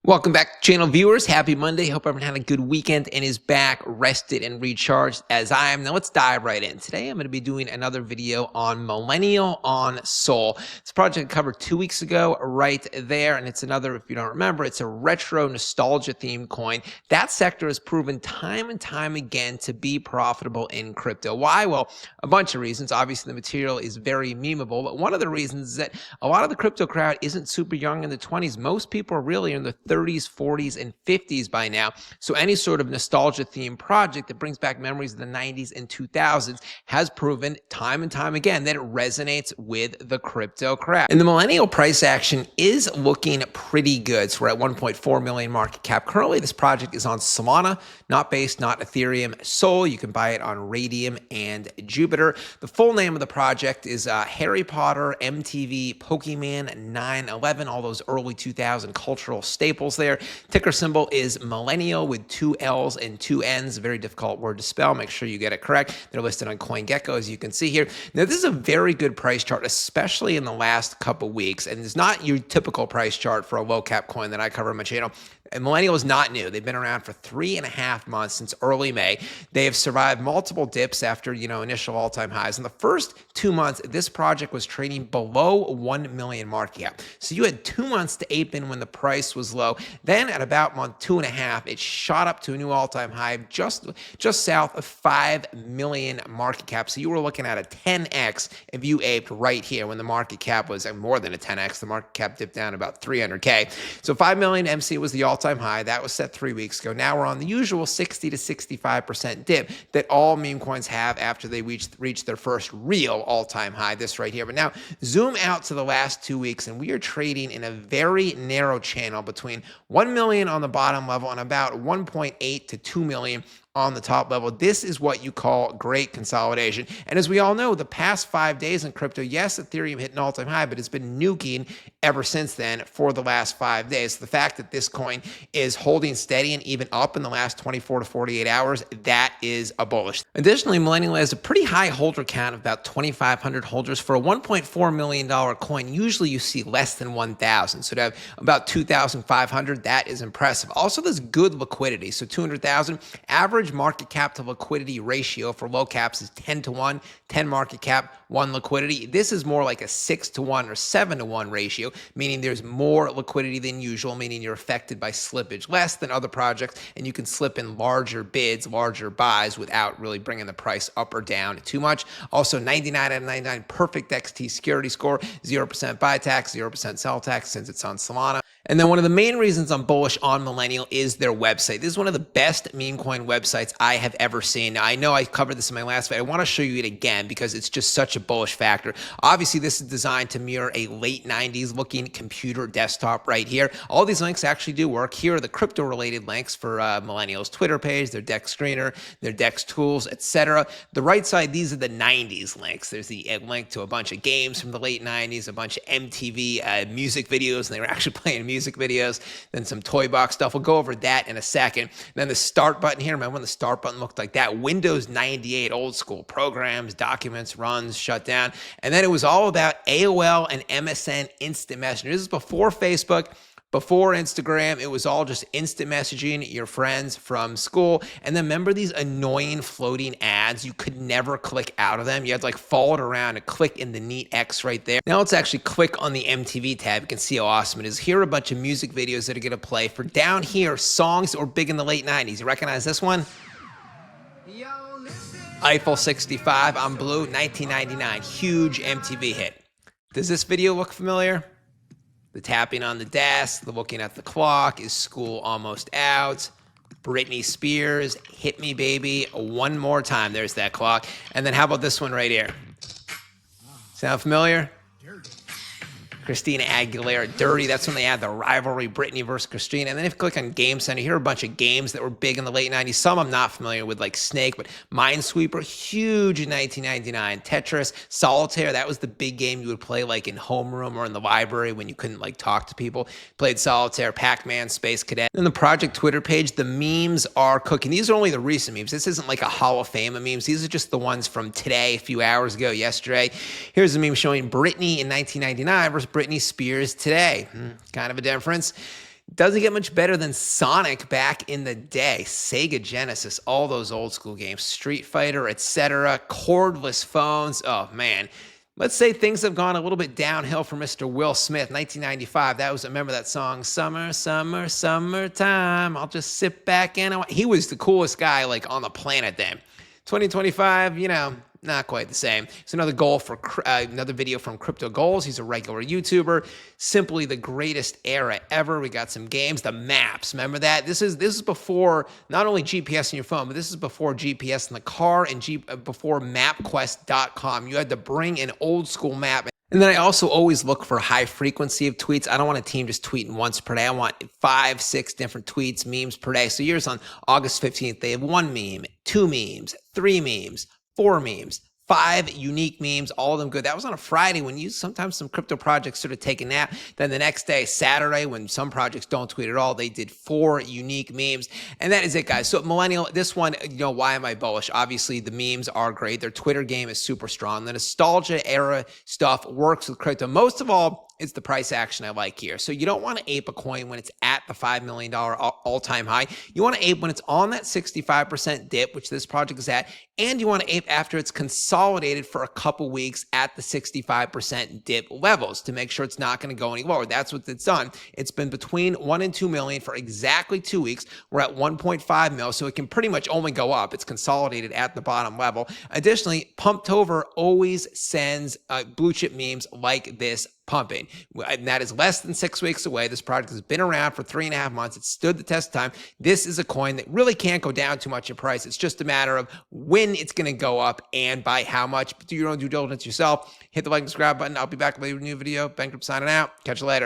Welcome back, channel viewers. Happy Monday. Hope everyone had a good weekend and is back rested and recharged as I am. Now let's dive right in. Today I'm going to be doing another video on Millennial on Sol. It's a project I covered 2 weeks ago right there, and it's another, if you don't remember, it's a retro nostalgia themed coin. That sector has proven time and time again to be profitable in crypto. Why? Well, a bunch of reasons. Obviously, the material is very memeable, but one of the reasons is that a lot of the crypto crowd isn't super young in the 20s. Most people are really in the 30s, 40s, and 50s by now. So any sort of nostalgia themed project that brings back memories of the 90s and 2000s has proven time and time again that it resonates with the crypto crowd. And the millennial price action is looking pretty good. So we're at 1.4 million market cap. Currently, this project is on Solana, not Base, not Ethereum, Sol. You can buy it on Radium and Jupiter. The full name of the project is Harry Potter, MTV, Pokemon, 9/11, all those early 2000 cultural staples there. Ticker symbol is Millennial with 2 L's and 2 N's. Very difficult word to spell. Make sure you get it correct. They're listed on CoinGecko, as you can see here. Now, this is a very good price chart, especially in the last couple weeks. And it's not your typical price chart for a low cap coin that I cover on my channel. And Millennial is not new. They've been around for 3.5 months since early May. They have survived multiple dips after, initial all-time highs. In the first 2 months, this project was trading below 1 million market cap. So you had 2 months to ape in when the price was low. Then at about month 2.5, it shot up to a new all-time high just south of 5 million market cap. So you were looking at a 10x if you aped right here when the market cap was more than a 10x. The market cap dipped down about 300K. So 5 million MC was the all-time high. That was set 3 weeks ago. Now we're on the usual 60 to 65% dip that all meme coins have after they reach their first real all-time high, this right here. But now zoom out to the last 2 weeks, and we are trading in a very narrow channel between 1 million on the bottom level and about 1.8 to 2 million on the top level. This is what you call great consolidation. And as we all know, the past 5 days in crypto, yes, Ethereum hit an all-time high, but it's been nuking ever since then for the last 5 days. So the fact that this coin is holding steady and even up in the last 24 to 48 hours, that is a bullish. Additionally, Millennial has a pretty high holder count of about 2,500 holders. For a $1.4 million coin, usually you see less than 1,000. So to have about 2,500, that is impressive. Also, there's good liquidity. So 200,000, average market cap to liquidity ratio for low caps is 10 to 1, 10 market cap, 1 liquidity. This is more like a 6 to 1 or 7 to 1 ratio, meaning there's more liquidity than usual, meaning you're affected by slippage less than other projects, and you can slip in larger bids, larger buys without really bringing the price up or down too much. Also, 99 out of 99 perfect XT security score, 0% buy tax, 0% sell tax since it's on Solana. And then one of the main reasons I'm bullish on Millennial is their website. This is one of the best meme coin websites I have ever seen. Now, I know I covered this in my last video. I want to show you it again because it's just such a bullish factor. Obviously, this is designed to mirror a late 90s looking computer desktop right here. All these links actually do work. Here are the crypto related links for Millennial's Twitter page, their DEX screener, their DEX tools, etc. The right side, these are the 90s links. There's the link to a bunch of games from the late 90s, a bunch of MTV music videos, and they were actually playing music videos, then some toy box stuff. We'll go over that in a second. Then the start button here. Remember when the start button looked like that? Windows 98, old school programs, documents, runs, shut down. And then it was all about AOL and MSN instant messenger. This is before Facebook, before Instagram. It was all just instant messaging your friends from school. And then remember these annoying floating ads? You could never click out of them. You had to follow it around and click in the neat X right there. Now let's actually click on the MTV tab. You can see how awesome it is. Here are a bunch of music videos that are going to play. For down here, songs that were big in the late 90s. You recognize this one? Eiffel 65 on Blue, 1999. Huge MTV hit. Does this video look familiar? The tapping on the desk, the looking at the clock. Is school almost out? Britney Spears, Hit Me Baby, one more time. There's that clock. And then how about this one right here? Sound familiar? Christina Aguilera, Dirty. That's when they had the rivalry, Britney versus Christina. And then if you click on Game Center, here are a bunch of games that were big in the late 90s. Some I'm not familiar with, like Snake, but Minesweeper, huge in 1999. Tetris, Solitaire, that was the big game you would play in homeroom or in the library when you couldn't talk to people. Played Solitaire, Pac-Man, Space Cadet. And the project Twitter page, the memes are cooking. These are only the recent memes. This isn't like a Hall of Fame of memes. These are just the ones from today, a few hours ago, yesterday. Here's a meme showing Britney in 1999 versus Britney Spears today. Kind of a difference. Doesn't get much better than Sonic back in the day. Sega Genesis, all those old school games, Street Fighter, etc., cordless phones. Oh man. Let's say things have gone a little bit downhill for Mr. Will Smith. 1995, that was, remember that song, Summer, Summer, Summertime. I'll just sit back and he was the coolest guy like on the planet then. 2025, not quite the same. So another goal for another video from Crypto Goals. He's a regular YouTuber. Simply the greatest era ever. We got some games, the maps. Remember that? This is before not only GPS in your phone, but this is before GPS in the car and before MapQuest.com. You had to bring an old school map. And then I also always look for high frequency of tweets. I don't want a team just tweeting once per day. I want 5, 6 different tweets, memes per day. So here's on August 15th, they have 1 meme, 2 memes, 3 memes, 4 memes, 5 unique memes, all of them good. That was on a Friday when sometimes some crypto projects sort of take a nap. Then the next day, Saturday, when some projects don't tweet at all, they did 4 unique memes. And that is it, guys. So Millennial, this one, why am I bullish? Obviously, the memes are great. Their Twitter game is super strong. The nostalgia era stuff works with crypto. Most of all, it's the price action I like here. So you don't want to ape a coin when it's at the $5 million all-time high. You want to ape when it's on that 65% dip, which this project is at, and you want to ape after it's consolidated for a couple weeks at the 65% dip levels to make sure it's not going to go any lower. That's what it's done. It's been between 1 and 2 million for exactly 2 weeks. We're at 1.5 mil, so it can pretty much only go up. It's consolidated at the bottom level. Additionally, Pumped Over always sends blue chip memes like this pumping. And that is less than 6 weeks away. This project has been around for 3.5 months. It stood the test of time. This is a coin that really can't go down too much in price. It's just a matter of when it's going to go up and by how much. Do your own due diligence yourself. Hit the like and subscribe button. I'll be back with a new video. Bankrupt signing out. Catch you later.